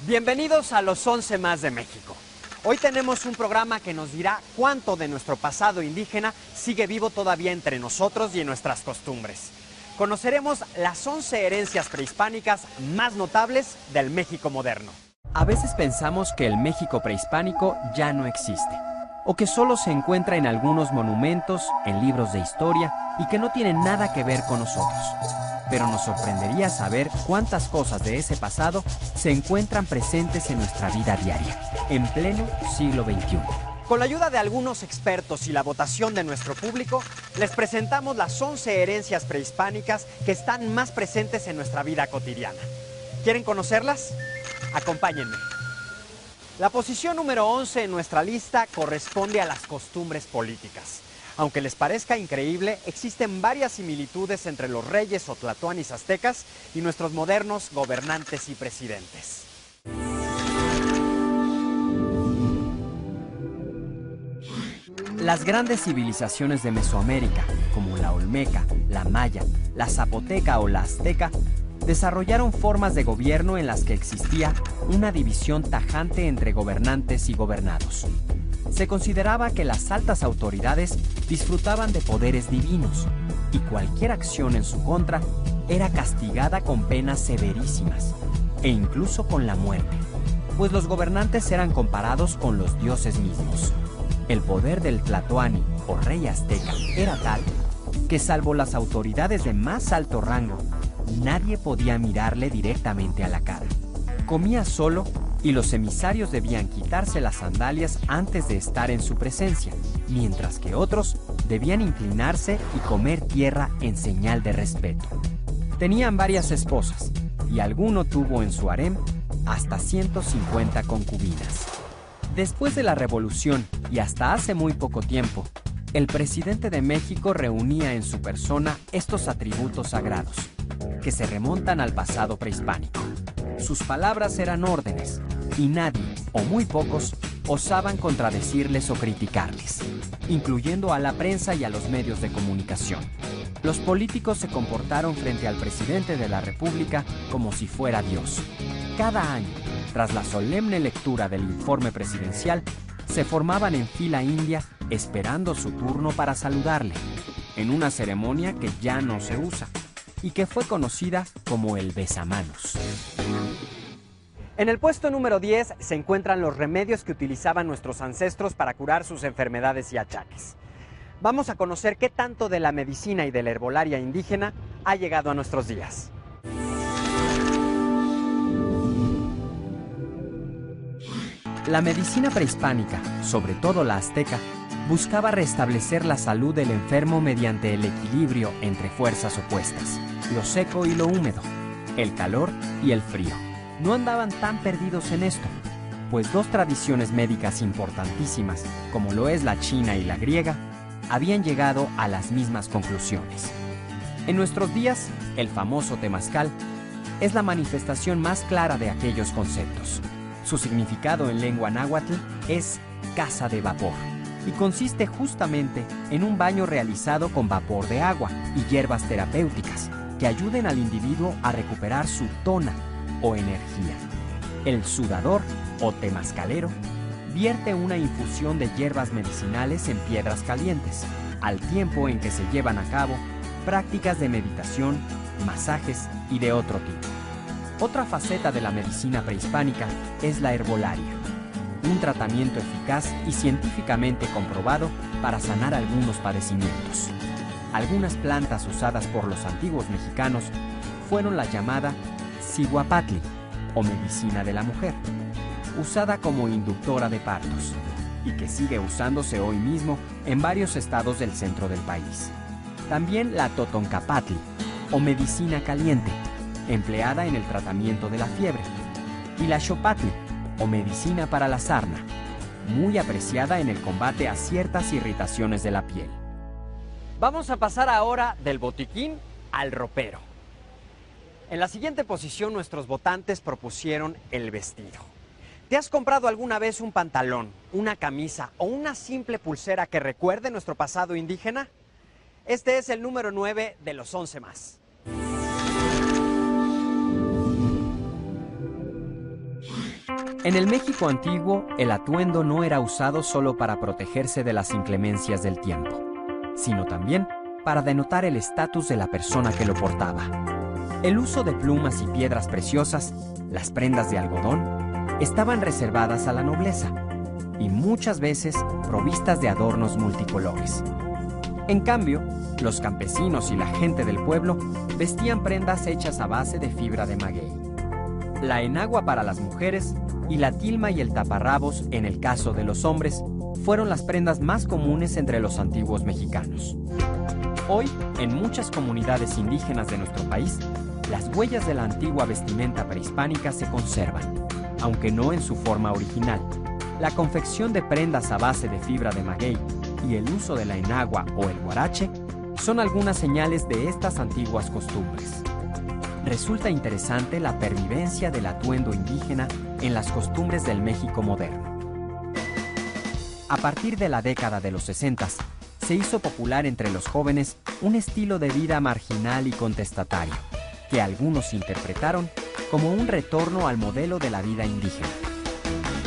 Bienvenidos a los 11 más de México. Hoy tenemos un programa que nos dirá cuánto de nuestro pasado indígena sigue vivo todavía entre nosotros y en nuestras costumbres. Conoceremos las 11 herencias prehispánicas más notables del México moderno. A veces pensamos que el México prehispánico ya no existe, o que solo se encuentra en algunos monumentos, en libros de historia, y que no tiene nada que ver con nosotros. Pero nos sorprendería saber cuántas cosas de ese pasado se encuentran presentes en nuestra vida diaria, en pleno siglo XXI. Con la ayuda de algunos expertos y la votación de nuestro público, les presentamos las 11 herencias prehispánicas que están más presentes en nuestra vida cotidiana. ¿Quieren conocerlas? Acompáñenme. La posición número 11 en nuestra lista corresponde a las costumbres políticas. Aunque les parezca increíble, existen varias similitudes entre los reyes o tlatoanis aztecas y nuestros modernos gobernantes y presidentes. Las grandes civilizaciones de Mesoamérica, como la olmeca, la maya, la zapoteca o la azteca, desarrollaron formas de gobierno en las que existía una división tajante entre gobernantes y gobernados. Se consideraba que las altas autoridades disfrutaban de poderes divinos y cualquier acción en su contra era castigada con penas severísimas e incluso con la muerte, pues los gobernantes eran comparados con los dioses mismos. El poder del tlatoani o rey azteca era tal que, salvo las autoridades de más alto rango, nadie podía mirarle directamente a la cara. Comía solo y los emisarios debían quitarse las sandalias antes de estar en su presencia, mientras que otros debían inclinarse y comer tierra en señal de respeto. Tenían varias esposas y alguno tuvo en su harem hasta 150 concubinas. Después de la Revolución y hasta hace muy poco tiempo, el presidente de México reunía en su persona estos atributos sagrados, que se remontan al pasado prehispánico. Sus palabras eran órdenes, y nadie, o muy pocos, osaban contradecirles o criticarles, incluyendo a la prensa y a los medios de comunicación. Los políticos se comportaron frente al presidente de la República como si fuera Dios. Cada año, tras la solemne lectura del informe presidencial, se formaban en fila india esperando su turno para saludarle, en una ceremonia que ya no se usa y que fue conocida como el besamanos. En el puesto número 10 se encuentran los remedios que utilizaban nuestros ancestros para curar sus enfermedades y achaques. Vamos a conocer qué tanto de la medicina y de la herbolaria indígena ha llegado a nuestros días. La medicina prehispánica, sobre todo la azteca, buscaba restablecer la salud del enfermo mediante el equilibrio entre fuerzas opuestas, lo seco y lo húmedo, el calor y el frío. No andaban tan perdidos en esto, pues dos tradiciones médicas importantísimas, como lo es la china y la griega, habían llegado a las mismas conclusiones. En nuestros días, el famoso temazcal es la manifestación más clara de aquellos conceptos. Su significado en lengua náhuatl es casa de vapor, y consiste justamente en un baño realizado con vapor de agua y hierbas terapéuticas que ayuden al individuo a recuperar su tona o energía. El sudador o temazcalero vierte una infusión de hierbas medicinales en piedras calientes, al tiempo en que se llevan a cabo prácticas de meditación, masajes y de otro tipo. Otra faceta de la medicina prehispánica es la herbolaria, un tratamiento eficaz y científicamente comprobado para sanar algunos padecimientos. Algunas plantas usadas por los antiguos mexicanos fueron la llamada cihuapatli, o medicina de la mujer, usada como inductora de partos, y que sigue usándose hoy mismo en varios estados del centro del país. También la totoncapatli, o medicina caliente, empleada en el tratamiento de la fiebre, y la xopatli, o medicina para la sarna, muy apreciada en el combate a ciertas irritaciones de la piel. Vamos a pasar ahora del botiquín al ropero. En la siguiente posición, nuestros votantes propusieron el vestido. ¿Te has comprado alguna vez un pantalón, una camisa o una simple pulsera que recuerde nuestro pasado indígena? Este es el número 9 de los 11 más. En el México antiguo, el atuendo no era usado solo para protegerse de las inclemencias del tiempo, sino también para denotar el estatus de la persona que lo portaba. El uso de plumas y piedras preciosas, las prendas de algodón, estaban reservadas a la nobleza y muchas veces provistas de adornos multicolores. En cambio, los campesinos y la gente del pueblo vestían prendas hechas a base de fibra de maguey. La enagua para las mujeres y la tilma y el taparrabos, en el caso de los hombres, fueron las prendas más comunes entre los antiguos mexicanos. Hoy, en muchas comunidades indígenas de nuestro país, las huellas de la antigua vestimenta prehispánica se conservan, aunque no en su forma original. La confección de prendas a base de fibra de maguey y el uso de la enagua o el huarache son algunas señales de estas antiguas costumbres. Resulta interesante la pervivencia del atuendo indígena en las costumbres del México moderno. A partir de la década de los 60, se hizo popular entre los jóvenes un estilo de vida marginal y contestatario, que algunos interpretaron como un retorno al modelo de la vida indígena.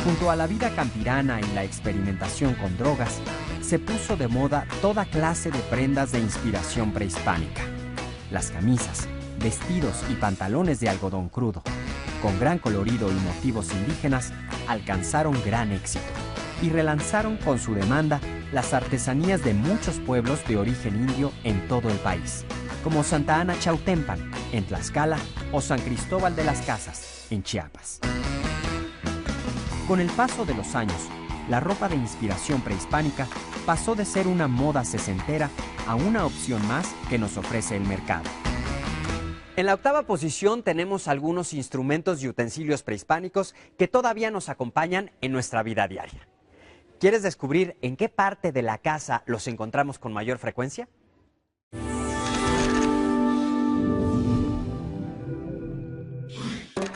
Junto a la vida campirana y la experimentación con drogas, se puso de moda toda clase de prendas de inspiración prehispánica. Las camisas, vestidos y pantalones de algodón crudo, con gran colorido y motivos indígenas, alcanzaron gran éxito y relanzaron con su demanda las artesanías de muchos pueblos de origen indio en todo el país, como Santa Ana Chautempan, en Tlaxcala, o San Cristóbal de las Casas, en Chiapas. Con el paso de los años, la ropa de inspiración prehispánica pasó de ser una moda sesentera a una opción más que nos ofrece el mercado. En la octava posición tenemos algunos instrumentos y utensilios prehispánicos que todavía nos acompañan en nuestra vida diaria. ¿Quieres descubrir en qué parte de la casa los encontramos con mayor frecuencia?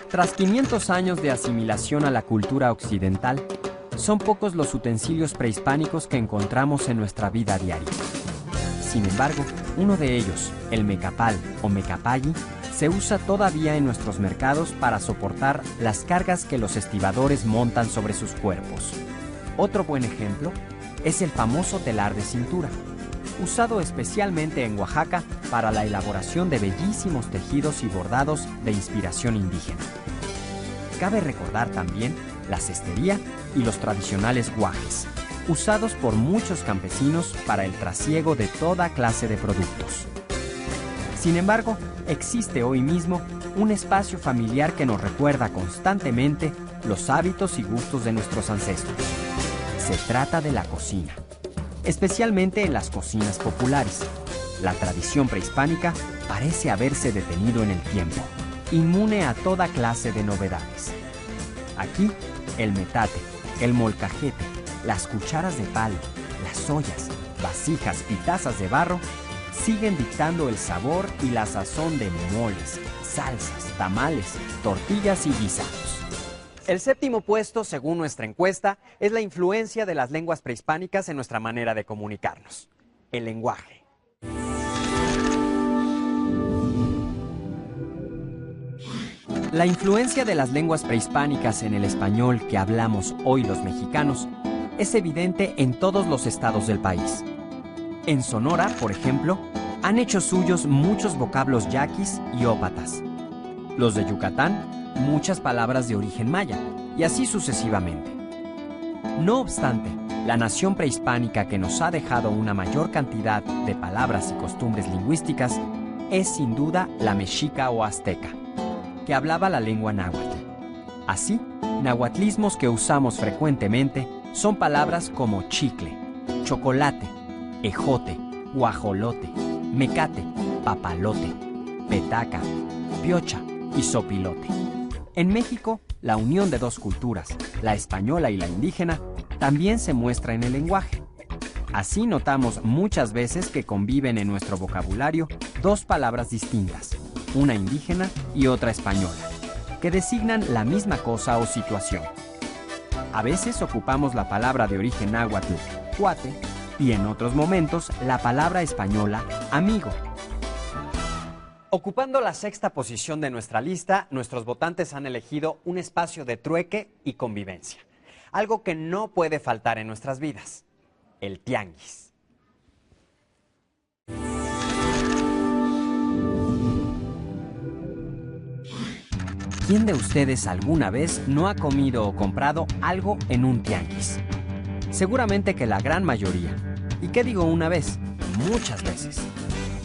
Tras 500 años de asimilación a la cultura occidental, son pocos los utensilios prehispánicos que encontramos en nuestra vida diaria. Sin embargo, uno de ellos, el mecapal o mecapalli, se usa todavía en nuestros mercados para soportar las cargas que los estibadores montan sobre sus cuerpos. Otro buen ejemplo es el famoso telar de cintura, usado especialmente en Oaxaca para la elaboración de bellísimos tejidos y bordados de inspiración indígena. Cabe recordar también la cestería y los tradicionales guajes, usados por muchos campesinos para el trasiego de toda clase de productos. Sin embargo, existe hoy mismo un espacio familiar que nos recuerda constantemente los hábitos y gustos de nuestros ancestros. Se trata de la cocina, especialmente en las cocinas populares. La tradición prehispánica parece haberse detenido en el tiempo, inmune a toda clase de novedades. Aquí, el metate, el molcajete, las cucharas de palo, las ollas, vasijas y tazas de barro siguen dictando el sabor y la sazón de moles, salsas, tamales, tortillas y guisados. El séptimo puesto, según nuestra encuesta, es la influencia de las lenguas prehispánicas en nuestra manera de comunicarnos. El lenguaje. La influencia de las lenguas prehispánicas en el español que hablamos hoy los mexicanos es evidente en todos los estados del país. En Sonora, por ejemplo, han hecho suyos muchos vocablos yaquis y ópatas. Los de Yucatán, muchas palabras de origen maya, y así sucesivamente. No obstante, la nación prehispánica que nos ha dejado una mayor cantidad de palabras y costumbres lingüísticas es sin duda la mexica o azteca, que hablaba la lengua náhuatl. Así, nahuatlismos que usamos frecuentemente son palabras como chicle, chocolate, ejote, guajolote, mecate, papalote, petaca, piocha y sopilote. En México, la unión de dos culturas, la española y la indígena, también se muestra en el lenguaje. Así notamos muchas veces que conviven en nuestro vocabulario dos palabras distintas, una indígena y otra española, que designan la misma cosa o situación. A veces ocupamos la palabra de origen náhuatl, cuate, y en otros momentos la palabra española, amigo. Ocupando la sexta posición de nuestra lista, nuestros votantes han elegido un espacio de trueque y convivencia. Algo que no puede faltar en nuestras vidas: el tianguis. ¿Quién de ustedes alguna vez no ha comido o comprado algo en un tianguis? Seguramente que la gran mayoría. ¿Y qué digo una vez? Muchas veces.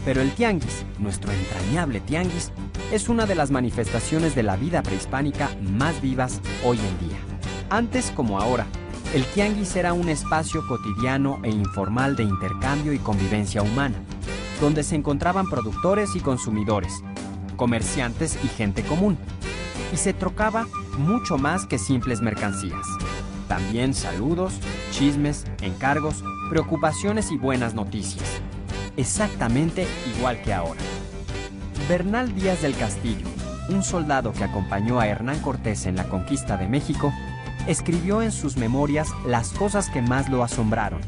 Pero el tianguis, nuestro entrañable tianguis, es una de las manifestaciones de la vida prehispánica más vivas hoy en día. Antes como ahora, el tianguis era un espacio cotidiano e informal de intercambio y convivencia humana, donde se encontraban productores y consumidores, comerciantes y gente común, y se trocaba mucho más que simples mercancías. También saludos, chismes, encargos, preocupaciones y buenas noticias. Exactamente igual que ahora. Bernal Díaz del Castillo, un soldado que acompañó a Hernán Cortés en la conquista de México, escribió en sus memorias las cosas que más lo asombraron,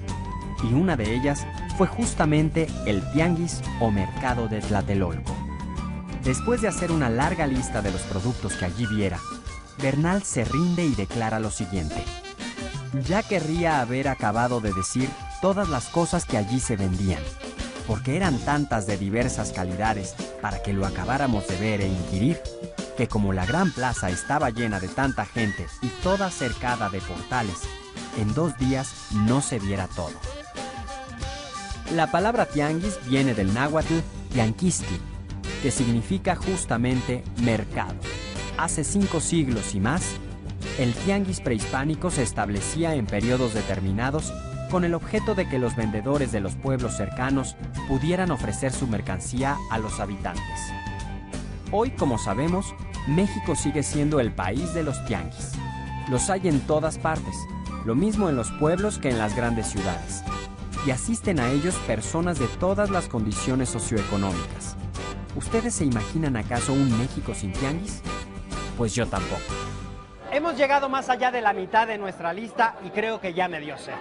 y una de ellas fue justamente el tianguis o mercado de Tlatelolco. Después de hacer una larga lista de los productos que allí viera, Bernal se rinde y declara lo siguiente: ya querría haber acabado de decir todas las cosas que allí se vendían, porque eran tantas de diversas calidades para que lo acabáramos de ver e inquirir, que como la gran plaza estaba llena de tanta gente y toda cercada de portales, en 2 días no se viera todo. La palabra tianguis viene del náhuatl tianquisti, que significa justamente mercado. Hace 5 siglos y más, el tianguis prehispánico se establecía en periodos determinados con el objeto de que los vendedores de los pueblos cercanos pudieran ofrecer su mercancía a los habitantes. Hoy, como sabemos, México sigue siendo el país de los tianguis. Los hay en todas partes, lo mismo en los pueblos que en las grandes ciudades, y asisten a ellos personas de todas las condiciones socioeconómicas. ¿Ustedes se imaginan acaso un México sin tianguis? Pues yo tampoco. Hemos llegado más allá de la mitad de nuestra lista y creo que ya me dio sed.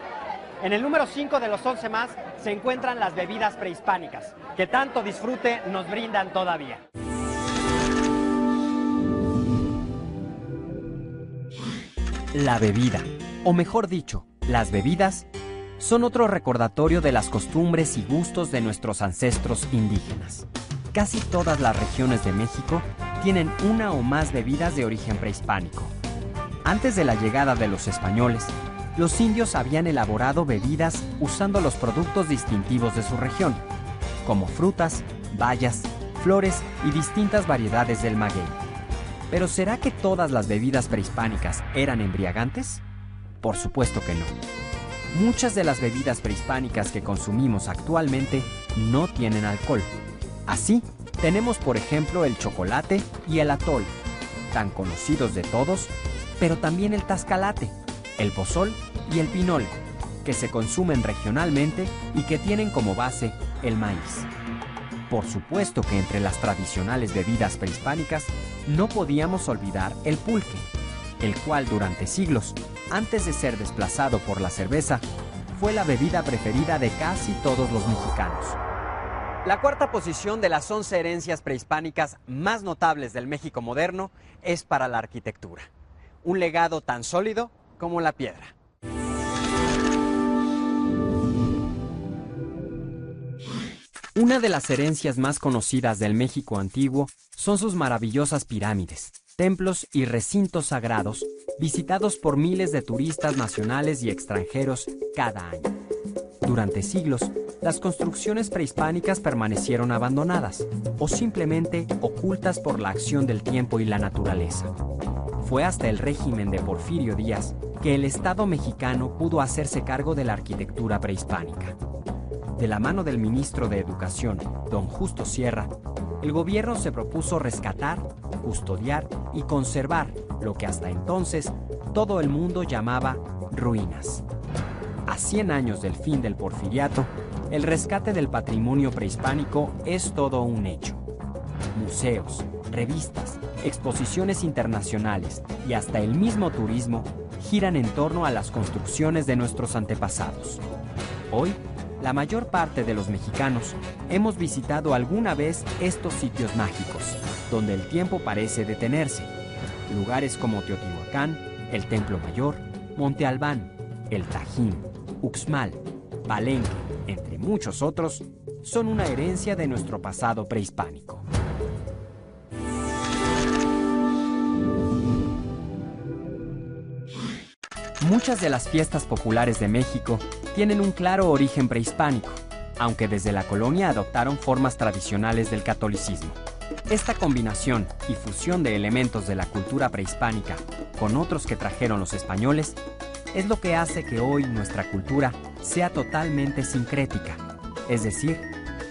En el número 5 de los 11 más se encuentran las bebidas prehispánicas, que tanto disfrute nos brindan todavía. La bebida, o mejor dicho, las bebidas, son otro recordatorio de las costumbres y gustos de nuestros ancestros indígenas. Casi todas las regiones de México tienen una o más bebidas de origen prehispánico. Antes de la llegada de los españoles, los indios habían elaborado bebidas usando los productos distintivos de su región, como frutas, bayas, flores y distintas variedades del maguey. ¿Pero será que todas las bebidas prehispánicas eran embriagantes? Por supuesto que no. Muchas de las bebidas prehispánicas que consumimos actualmente no tienen alcohol. Así, tenemos por ejemplo el chocolate y el atol, tan conocidos de todos, pero también el tascalate, el pozol y el pinol, que se consumen regionalmente y que tienen como base el maíz. Por supuesto que entre las tradicionales bebidas prehispánicas no podíamos olvidar el pulque, el cual durante siglos, antes de ser desplazado por la cerveza, fue la bebida preferida de casi todos los mexicanos. La cuarta posición de las 11 herencias prehispánicas más notables del México moderno es para la arquitectura, un legado tan sólido como la piedra. Una de las herencias más conocidas del México antiguo son sus maravillosas pirámides, templos y recintos sagrados visitados por miles de turistas nacionales y extranjeros cada año. Durante siglos, las construcciones prehispánicas permanecieron abandonadas o simplemente ocultas por la acción del tiempo y la naturaleza. Fue hasta el régimen de Porfirio Díaz que el Estado mexicano pudo hacerse cargo de la arquitectura prehispánica. De la mano del ministro de Educación, don Justo Sierra, el gobierno se propuso rescatar, custodiar y conservar lo que hasta entonces todo el mundo llamaba ruinas. A 100 años del fin del porfiriato, el rescate del patrimonio prehispánico es todo un hecho. Museos, revistas, exposiciones internacionales y hasta el mismo turismo giran en torno a las construcciones de nuestros antepasados. Hoy, La mayor parte de los mexicanos hemos visitado alguna vez estos sitios mágicos, donde el tiempo parece detenerse. Lugares como Teotihuacán, el Templo Mayor, Monte Albán, el Tajín, Uxmal, Palenque, entre muchos otros, son una herencia de nuestro pasado prehispánico. Muchas de las fiestas populares de México tienen un claro origen prehispánico, aunque desde la colonia adoptaron formas tradicionales del catolicismo. Esta combinación y fusión de elementos de la cultura prehispánica con otros que trajeron los españoles es lo que hace que hoy nuestra cultura sea totalmente sincrética, es decir,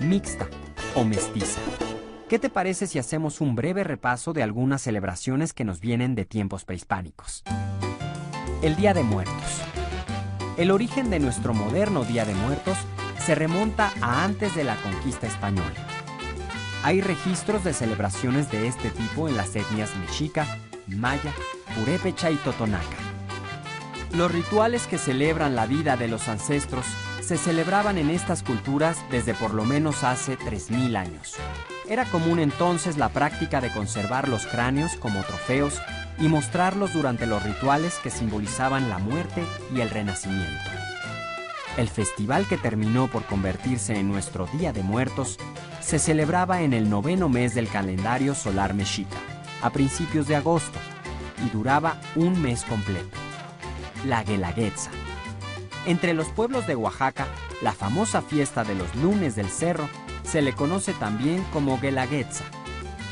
mixta o mestiza. ¿Qué te parece si hacemos un breve repaso de algunas celebraciones que nos vienen de tiempos prehispánicos? El Día de Muertos. El origen de nuestro moderno Día de Muertos se remonta a antes de la conquista española. Hay registros de celebraciones de este tipo en las etnias mexica, maya, purépecha y totonaca. Los rituales que celebran la vida de los ancestros se celebraban en estas culturas desde por lo menos hace 3000 años. Era común entonces la práctica de conservar los cráneos como trofeos y mostrarlos durante los rituales que simbolizaban la muerte y el renacimiento. El festival, que terminó por convertirse en nuestro Día de Muertos, se celebraba en el 9º mes del calendario solar mexica, a principios de agosto, y duraba un mes completo. La Guelaguetza. Entre los pueblos de Oaxaca, la famosa fiesta de los lunes del cerro se le conoce también como Guelaguetza,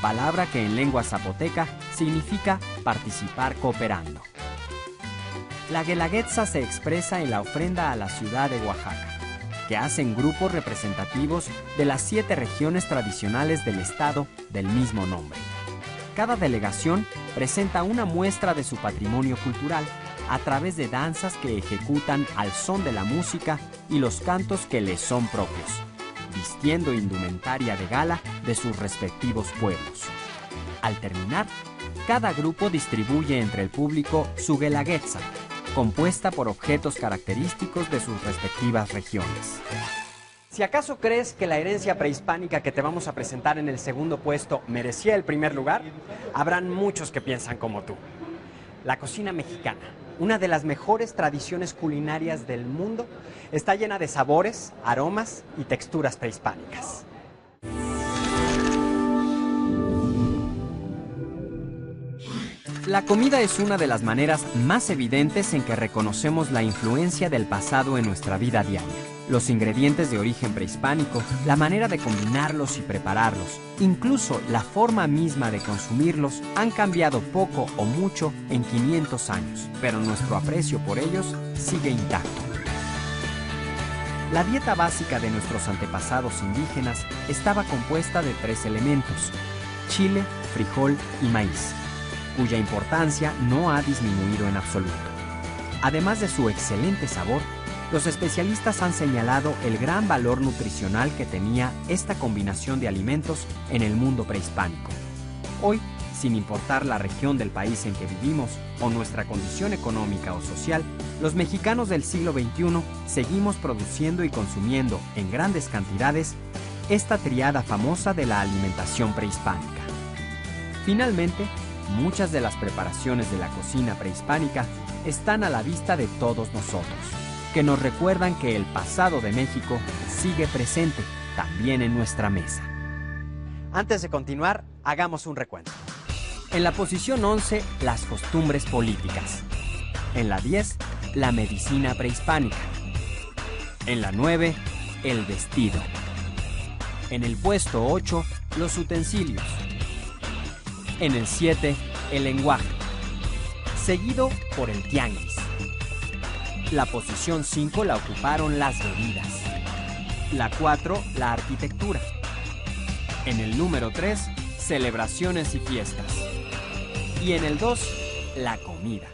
palabra que en lengua zapoteca significa participar cooperando. La Guelaguetza se expresa en la ofrenda a la ciudad de Oaxaca, que hacen grupos representativos de las 7 regiones tradicionales del estado del mismo nombre. Cada delegación presenta una muestra de su patrimonio cultural a través de danzas que ejecutan al son de la música y los cantos que les son propios, vistiendo indumentaria de gala de sus respectivos pueblos. Al terminar, cada grupo distribuye entre el público su guelaguetza, compuesta por objetos característicos de sus respectivas regiones. Si acaso crees que la herencia prehispánica que te vamos a presentar en el segundo puesto merecía el primer lugar, habrán muchos que piensan como tú. La cocina mexicana, una de las mejores tradiciones culinarias del mundo, está llena de sabores, aromas y texturas prehispánicas. La comida es una de las maneras más evidentes en que reconocemos la influencia del pasado en nuestra vida diaria. Los ingredientes de origen prehispánico, la manera de combinarlos y prepararlos, incluso la forma misma de consumirlos, han cambiado poco o mucho en 500 años, pero nuestro aprecio por ellos sigue intacto. La dieta básica de nuestros antepasados indígenas estaba compuesta de 3 elementos: chile, frijol y maíz, cuya importancia no ha disminuido en absoluto. Además de su excelente sabor, los especialistas han señalado el gran valor nutricional que tenía esta combinación de alimentos en el mundo prehispánico. Hoy, sin importar la región del país en que vivimos o nuestra condición económica o social, los mexicanos del siglo XXI seguimos produciendo y consumiendo en grandes cantidades esta triada famosa de la alimentación prehispánica. Finalmente, muchas de las preparaciones de la cocina prehispánica están a la vista de todos nosotros, que nos recuerdan que el pasado de México sigue presente también en nuestra mesa. Antes de continuar, hagamos un recuento. En la posición 11, las costumbres políticas. En la 10, la medicina prehispánica. En la 9, el vestido. En el puesto 8, los utensilios. En el 7, el lenguaje. Seguido por el tianguis. La posición 5 la ocuparon las bebidas. La 4, la arquitectura. En el número 3, celebraciones y fiestas. Y en el 2, la comida.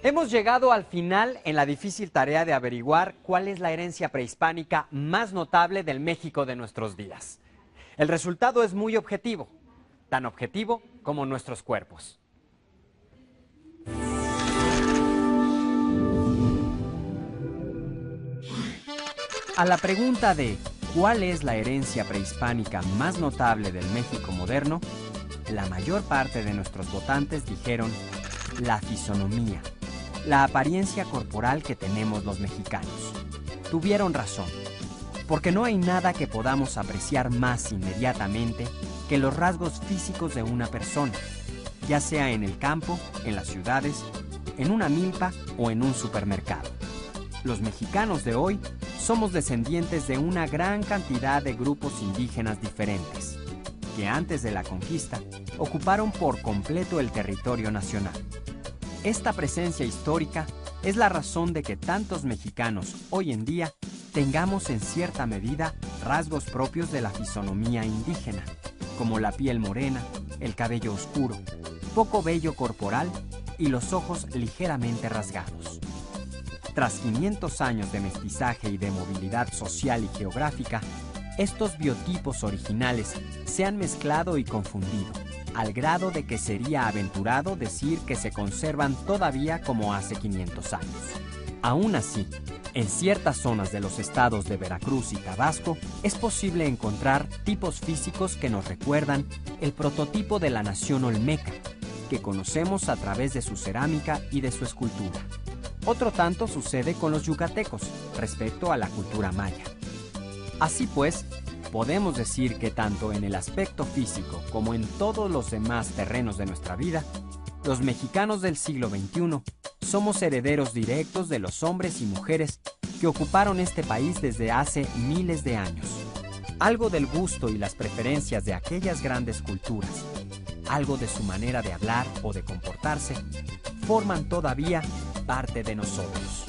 Hemos llegado al final en la difícil tarea de averiguar cuál es la herencia prehispánica más notable del México de nuestros días. El resultado es muy objetivo, tan objetivo como nuestros cuerpos. A la pregunta de ¿cuál es la herencia prehispánica más notable del México moderno?, la mayor parte de nuestros votantes dijeron la fisonomía, la apariencia corporal que tenemos los mexicanos. Tuvieron razón, porque no hay nada que podamos apreciar más inmediatamente que los rasgos físicos de una persona, ya sea en el campo, en las ciudades, en una milpa o en un supermercado. Los mexicanos de hoy somos descendientes de una gran cantidad de grupos indígenas diferentes, que antes de la conquista ocuparon por completo el territorio nacional. Esta presencia histórica es la razón de que tantos mexicanos hoy en día tengamos en cierta medida rasgos propios de la fisonomía indígena, como la piel morena, el cabello oscuro, poco vello corporal y los ojos ligeramente rasgados. Tras 500 años de mestizaje y de movilidad social y geográfica, estos biotipos originales se han mezclado y confundido, al grado de que sería aventurado decir que se conservan todavía como hace 500 años. Aún así, en ciertas zonas de los estados de Veracruz y Tabasco es posible encontrar tipos físicos que nos recuerdan el prototipo de la nación olmeca, que conocemos a través de su cerámica y de su escultura. Otro tanto sucede con los yucatecos respecto a la cultura maya. Así pues, podemos decir que tanto en el aspecto físico como en todos los demás terrenos de nuestra vida, los mexicanos del siglo XXI somos herederos directos de los hombres y mujeres que ocuparon este país desde hace miles de años. Algo del gusto y las preferencias de aquellas grandes culturas, algo de su manera de hablar o de comportarse, forman todavía parte de nosotros.